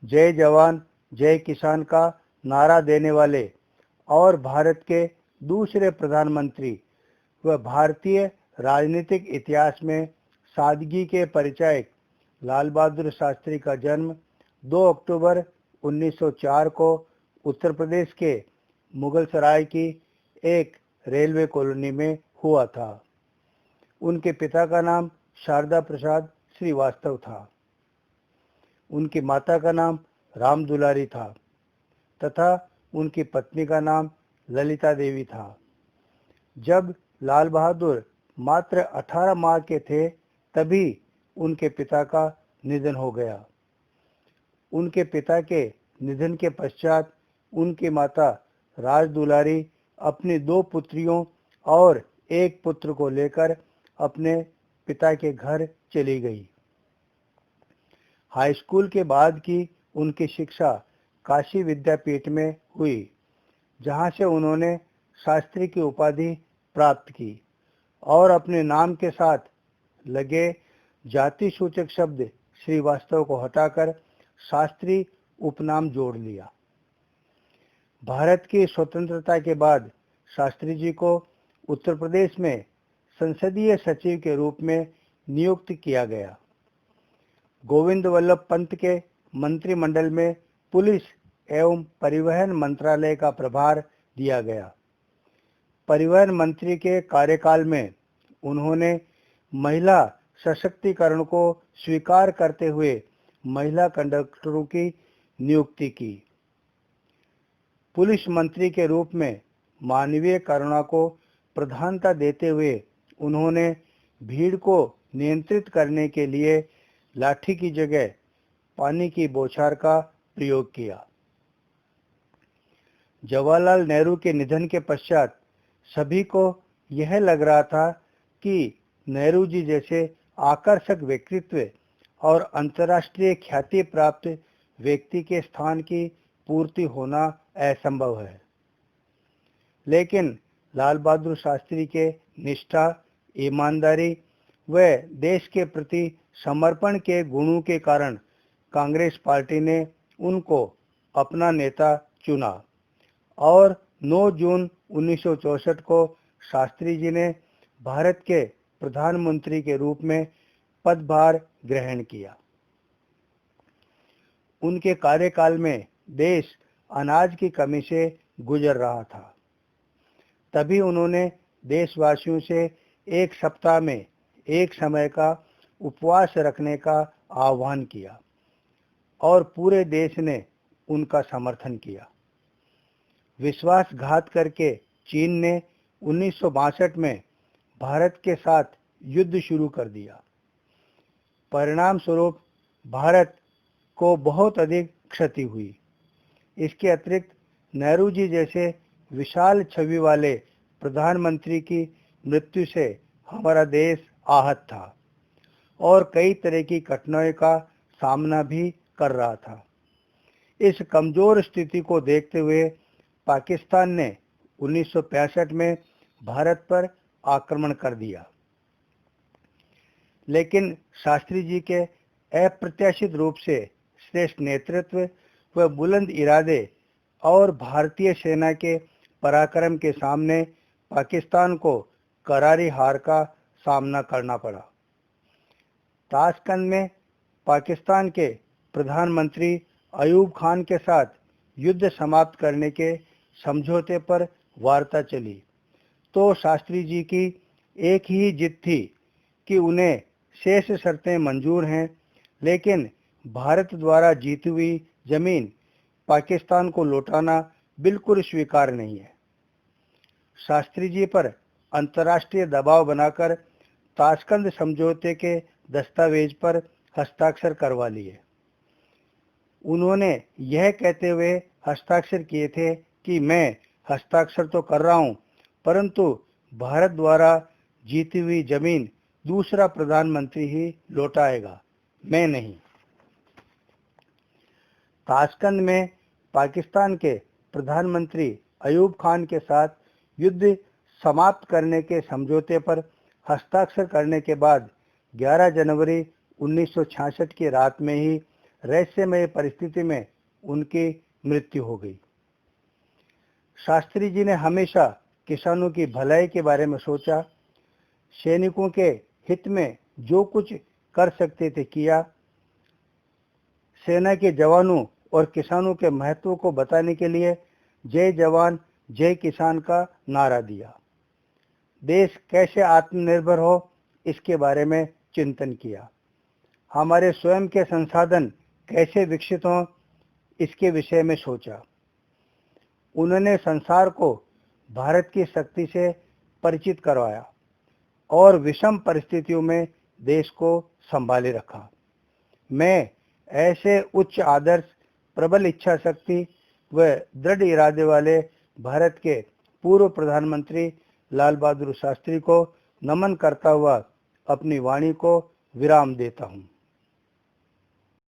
जय जवान जय किसान का नारा देने वाले और भारत के दूसरे प्रधानमंत्री व भारतीय राजनीतिक इतिहास में सादगी के परिचायक लाल बहादुर शास्त्री का जन्म 2 अक्टूबर 1904 को उत्तर प्रदेश के मुगलसराय की एक रेलवे कॉलोनी में हुआ था। उनके पिता का नाम शारदा प्रसाद श्रीवास्तव था। उनकी माता का नाम राम दुलारी था तथा उनकी पत्नी का नाम ललिता देवी था। जब लाल बहादुर मात्र 18 माह के थे तभी उनके पिता का निधन हो गया। उनके पिता के निधन के पश्चात उनकी माता राज दुलारी अपनी 2 पुत्रियों और एक पुत्र को लेकर अपने पिता के घर चली गई। हाई स्कूल के बाद की उनकी शिक्षा काशी विद्यापीठ में हुई, जहां से उन्होंने शास्त्री की उपाधि प्राप्त की और अपने नाम के साथ लगे जाति सूचक शब्द श्रीवास्तव को हटाकर शास्त्री उपनाम जोड़ लिया। भारत की स्वतंत्रता के बाद शास्त्री जी को उत्तर प्रदेश में संसदीय सचिव के रूप में नियुक्त किया गया। गोविंद वल्लभ पंत के मंत्रिमंडल में पुलिस एवं परिवहन मंत्रालय का प्रभार दिया गया। परिवहन मंत्री के कार्यकाल में उन्होंने महिला सशक्तिकरण को स्वीकार करते हुए महिला कंडक्टरों की नियुक्ति की। पुलिस मंत्री के रूप में मानवीय करुणा को प्रधानता देते हुए उन्होंने भीड़ को नियंत्रित करने के लिए लाठी की जगह पानी की बौछार का प्रयोग किया। जवाहरलाल नेहरू के निधन के पश्चात सभी को यह लग रहा था कि नेहरू जी जैसे आकर्षक व्यक्तित्व और अंतर्राष्ट्रीय ख्याति प्राप्त व्यक्ति के स्थान की पूर्ति होना असंभव है। लेकिन लाल बहादुर शास्त्री के निष्ठा, ईमानदारी व देश के प्रति समर्पण के गुणों के कारण कांग्रेस पार्टी ने उनको अपना नेता चुना और 9 जून 1964 को शास्त्री जी ने भारत के प्रधानमंत्री के रूप में पदभार ग्रहण किया। उनके कार्यकाल में देश अनाज की कमी से गुजर रहा था। तभी उन्होंने देशवासियों से 1 सप्ताह में एक समय का उपवास रखने का आह्वान किया और पूरे देश ने उनका समर्थन किया। विश्वासघात करके चीन ने 1962 में भारत के साथ युद्ध शुरू कर दिया। परिणाम स्वरूप भारत को बहुत अधिक क्षति हुई। इसके अतिरिक्त नेहरू जी जैसे विशाल छवि वाले प्रधानमंत्री की मृत्यु से हमारा देश आहत था और कई तरह की कठिनाइयों का सामना भी कर रहा था। इस कमजोर स्थिति को देखते हुए पाकिस्तान ने 1965 में भारत पर आक्रमण कर दिया। लेकिन शास्त्री जी के अप्रत्याशित रूप से श्रेष्ठ नेतृत्व व बुलंद इरादे और भारतीय सेना के पराक्रम के सामने पाकिस्तान को करारी हार का सामना करना पड़ा। ताशकंद में पाकिस्तान के प्रधानमंत्री अयूब खान के साथ युद्ध समाप्त करने के समझौते पर वार्ता चली तो शास्त्री जी की एक ही जिद थी कि उन्हें शेष शर्तें मंजूर हैं, लेकिन भारत द्वारा जीती हुई जमीन पाकिस्तान को लौटाना बिल्कुल स्वीकार नहीं है। शास्त्री जी पर अंतर्राष्ट्रीय दबाव बनाकर ताशकंद समझौते के दस्तावेज पर हस्ताक्षर करवा लिए। उन्होंने यह कहते हुए हस्ताक्षर किए थे कि मैं हस्ताक्षर तो कर रहा हूं, परंतु भारत द्वारा जीती हुई जमीन दूसरा प्रधानमंत्री ही लौटाएगा, मैं नहीं। ताशकंद में पाकिस्तान के प्रधानमंत्री अयूब खान के साथ युद्ध समाप्त करने के समझौते पर हस्ताक्षर करने के बाद 11 जनवरी 1966 की रात में ही रहस्यमय परिस्थिति में उनकी मृत्यु हो गई। शास्त्री जी ने हमेशा किसानों की भलाई के बारे में सोचा, सैनिकों के हित में जो कुछ कर सकते थे किया। सेना के जवानों और किसानों के महत्व को बताने के लिए जय जवान जय किसान का नारा दिया। देश कैसे आत्मनिर्भर हो इसके बारे में चिंतन किया। हमारे स्वयं के संसाधन कैसे विकसित हों इसके विषय में सोचा। उन्होंने संसार को भारत की शक्ति से परिचित करवाया और विषम परिस्थितियों में देश को संभाले रखा। मैं ऐसे उच्च आदर्श, प्रबल इच्छा शक्ति व दृढ़ इरादे वाले भारत के पूर्व प्रधानमंत्री लाल बहादुर शास्त्री को नमन करता हुआ अपनी वाणी को विराम देता हूँ।